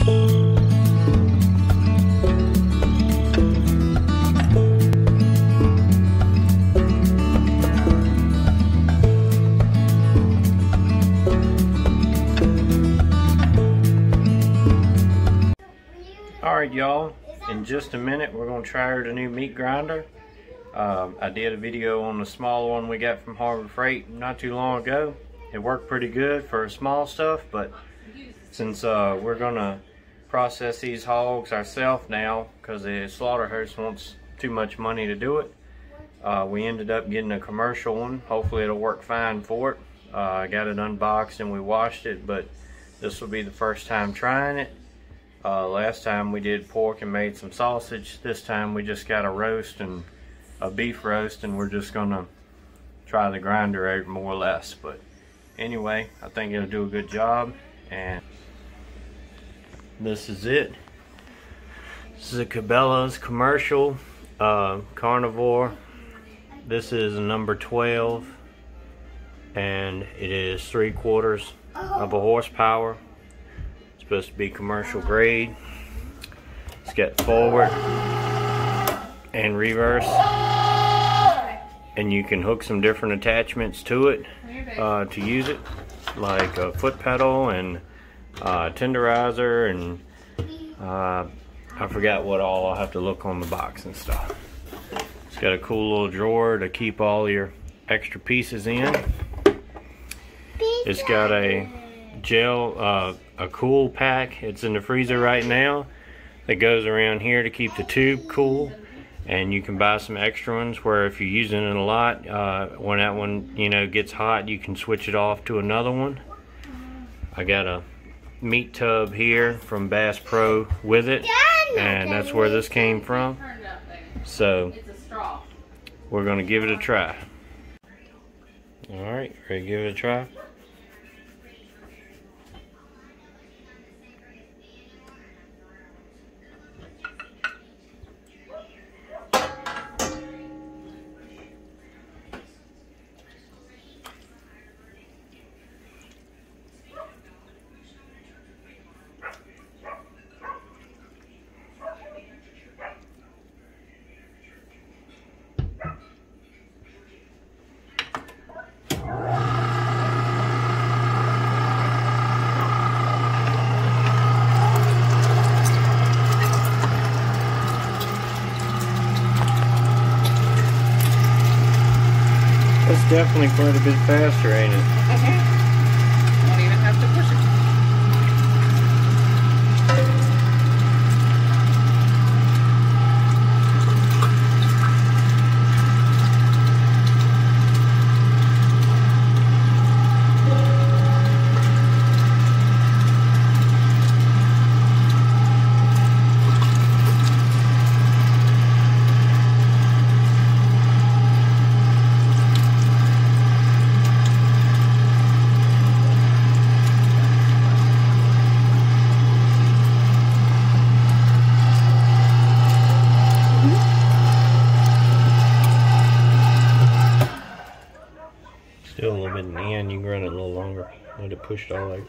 Alright y'all, in just a minute we're going to try the new meat grinder. I did a video on the small one we got from Harbor Freight not too long ago. It worked pretty good for small stuff, but since we're going to process these hogs ourselves now because the slaughterhouse wants too much money to do it, we ended up getting a commercial one. Hopefully it'll work fine for it. I got it unboxed and we washed it, but this will be the first time trying it. Last time we did pork and made some sausage. This time we just got a roast and a beef roast, and we're just gonna try the grinder out more or less. But anyway, I think it'll do a good job, and this is it. This is a Cabela's commercial, Carnivore. This is number 12, and it is 3/4 of a horsepower. Supposed to be commercial grade. It's got forward and reverse, and you can hook some different attachments to it to use it, like a foot pedal and tenderizer, and I forgot what all. I'll have to look on the box and stuff. It's got a cool little drawer to keep all your extra pieces in. It's got a gel, a cool pack. It's in the freezer right now. That goes around here to keep the tube cool, and you can buy some extra ones where if you're using it a lot, when that one gets hot, you can switch it off to another one. I got a meat tub here from Bass Pro with it, and that's where this came from. So we're gonna give it a try. All right, ready to give it a try? It's definitely quite a bit faster, ain't it? Don't even have to push it. Still a little bit in the end. You can run it a little longer. Let it push it all out.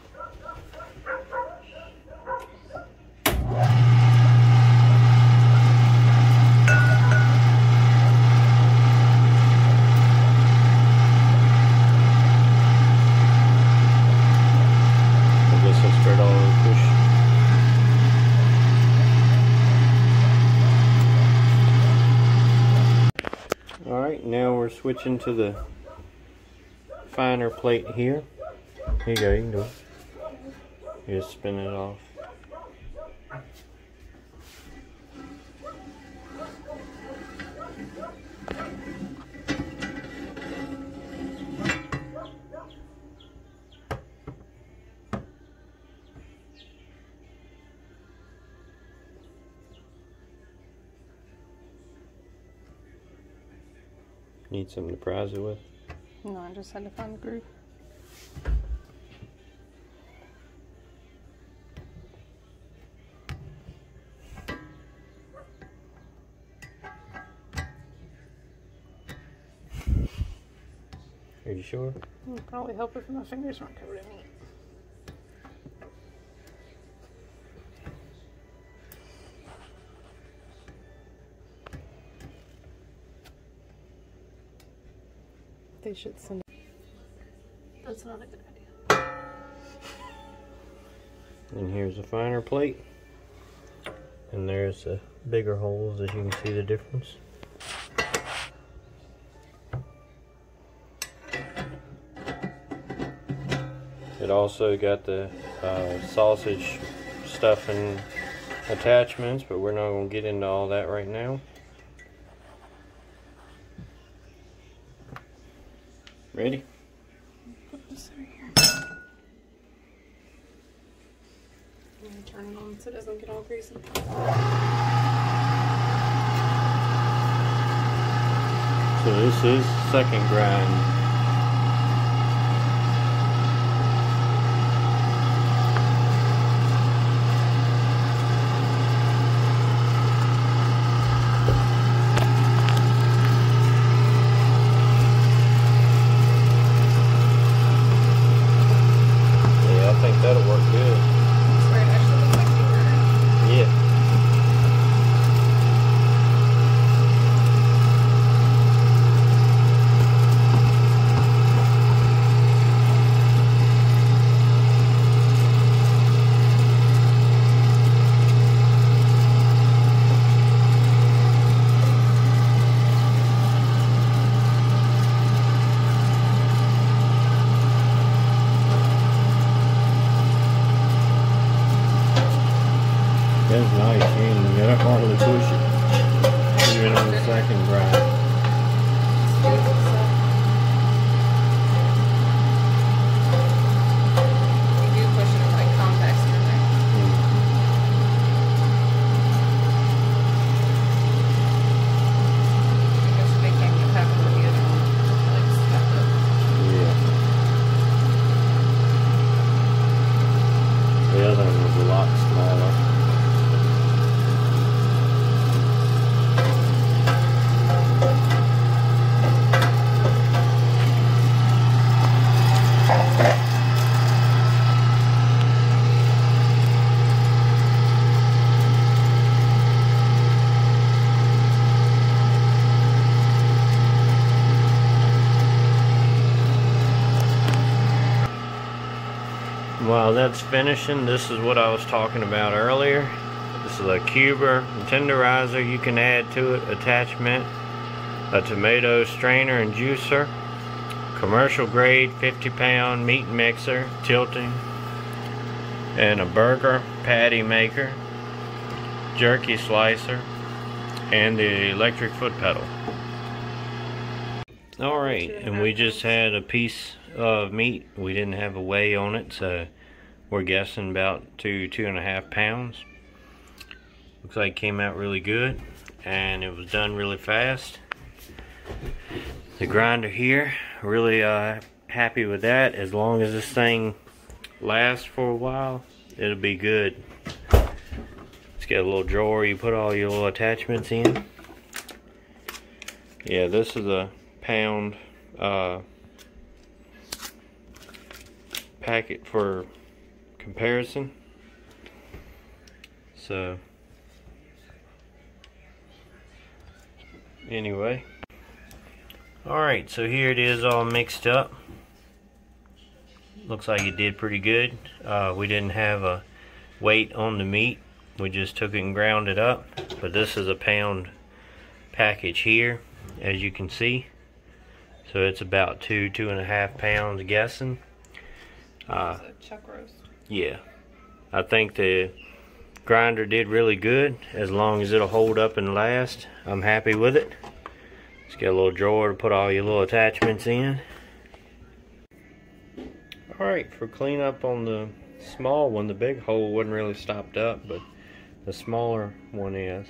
I guess I'll spread all over the push. Alright, now we're switching to the finer plate here. Here you go, you can do it. You just spin it off. Need something to prize it with? No, I just had to find the groove. Are you sure? It would probably help if my fingers weren't covered in meat. They should send it. That's not a good idea. And here's a finer plate. And there's the bigger holes, as you can see the difference. It also got the sausage stuffing attachments, but we're not going to get into all that right now. Ready? Put this over here. I'm going to turn it on so it doesn't get all greasy. So this is second grind. That'll work good. That's where it actually looks like paper. Yeah. That's nice, and you gotta hardly push it, even on the second grind. You do push it, it like compacts in there. I guess they can't get half of the other one. Like stuck up. Yeah. The other one was a lot smaller. While that's finishing, this is what I was talking about earlier. This is a cuber tenderizer you can add to it, attachment, a tomato strainer and juicer, commercial grade 50-pound meat mixer, tilting, and a burger patty maker, jerky slicer, and the electric foot pedal. Alright, and we just had a piece of meat. We didn't have a weigh on it, so we're guessing about 2.5 pounds. Looks like it came out really good, and it was done really fast. The grinder here, really happy with that. As long as this thing lasts for a while, it'll be good. It's got a little drawer you put all your little attachments in. Yeah, this is a pound packet for comparison. So anyway, alright, so here it is all mixed up. Looks like it did pretty good. We didn't have a weight on the meat, we just took it and ground it up. But this is a pound package here, as you can see. So it's about 2.5 pounds guessing. It's a chuck roast. Yeah, I think the grinder did really good. As long as it'll hold up and last, I'm happy with it. It's got a little drawer to put all your little attachments in. Alright, for cleanup on the small one, the big hole wasn't really stopped up, but the smaller one is.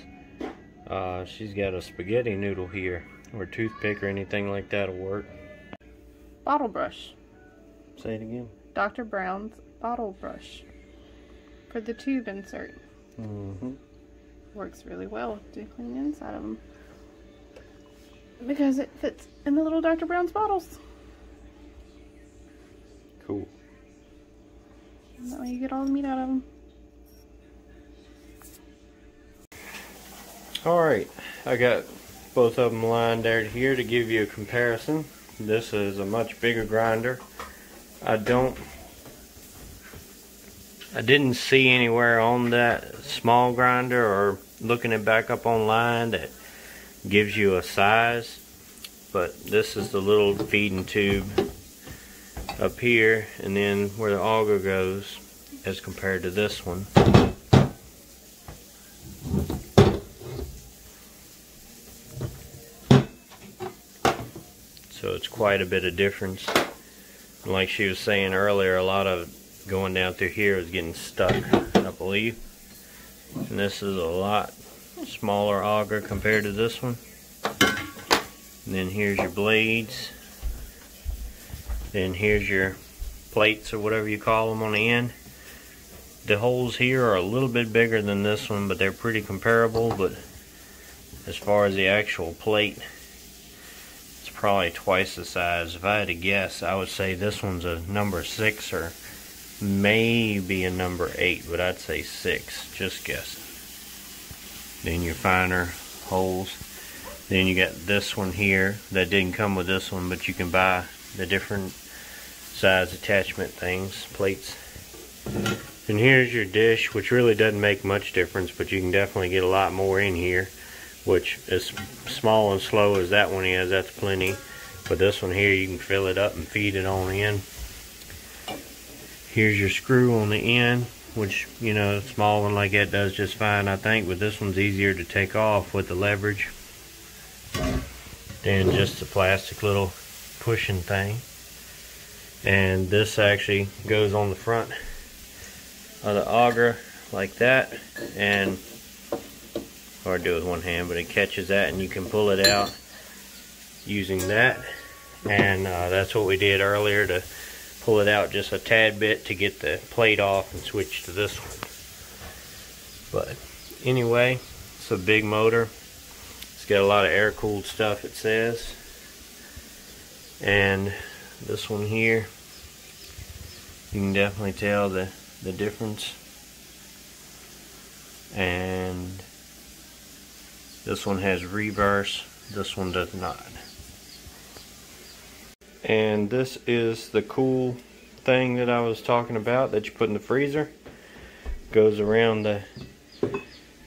She's got a spaghetti noodle here, or a toothpick or anything like that will work. Bottle brush. Say it again. Dr. Brown's bottle brush for the tube insert. Works really well to clean the inside of them because it fits in the little Dr. Brown's bottles. Cool. And that way you get all the meat out of them. Alright, I got both of them lined out here to give you a comparison. This is a much bigger grinder. I didn't see anywhere on that small grinder or looking it back up online that gives you a size, but this is the little feeding tube up here, and then where the auger goes as compared to this one. So it's quite a bit of difference. And like she was saying earlier, a lot of going down through here is getting stuck, I believe. And this is a lot smaller auger compared to this one. And then here's your blades. Then here's your plates or whatever you call them on the end. The holes here are a little bit bigger than this one, but they're pretty comparable. But as far as the actual plate, it's probably twice the size. If I had to guess, I would say this one's a number 6 or maybe a number 8, but I'd say 6, just guessing. Then your finer holes. Then you got this one here that didn't come with this one, but you can buy the different size attachment things, plates. And here's your dish, which really doesn't make much difference, but you can definitely get a lot more in here, which is small and slow as that one is, that's plenty. But this one here, you can fill it up and feed it on in. Here's your screw on the end, which, you know, a small one like that does just fine, I think, but this one's easier to take off with the leverage than just the plastic little pushing thing. And this actually goes on the front of the auger like that, and hard to do with one hand, but it catches that and you can pull it out using that. And that's what we did earlier, to pull it out just a tad bit to get the plate off and switch to this one. But anyway, it's a big motor. It's got a lot of air-cooled stuff, it says. And this one here, you can definitely tell the difference. And this one has reverse, this one does not. And this is the cool thing that I was talking about that you put in the freezer. Goes around the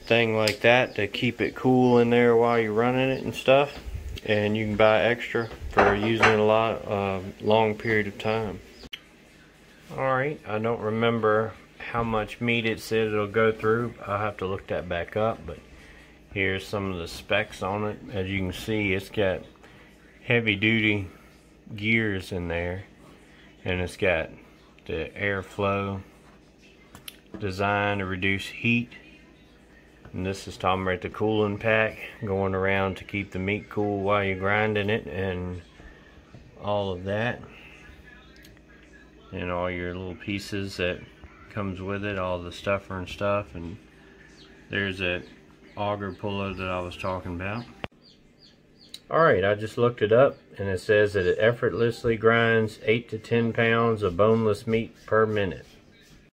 thing like that to keep it cool in there while you're running it and stuff. And you can buy extra for using it a long period of time. Alright, I don't remember how much meat it said it'll go through. I'll have to look that back up, but here's some of the specs on it. As you can see, it's got heavy duty gears in there, and it's got the airflow design to reduce heat. And this is talking about the cooling pack going around to keep the meat cool while you're grinding it, and all of that, and all your little pieces that comes with it, all the stuffer and stuff. And there's that auger puller that I was talking about. Alright, I just looked it up, and it says that it effortlessly grinds 8 to 10 pounds of boneless meat per minute.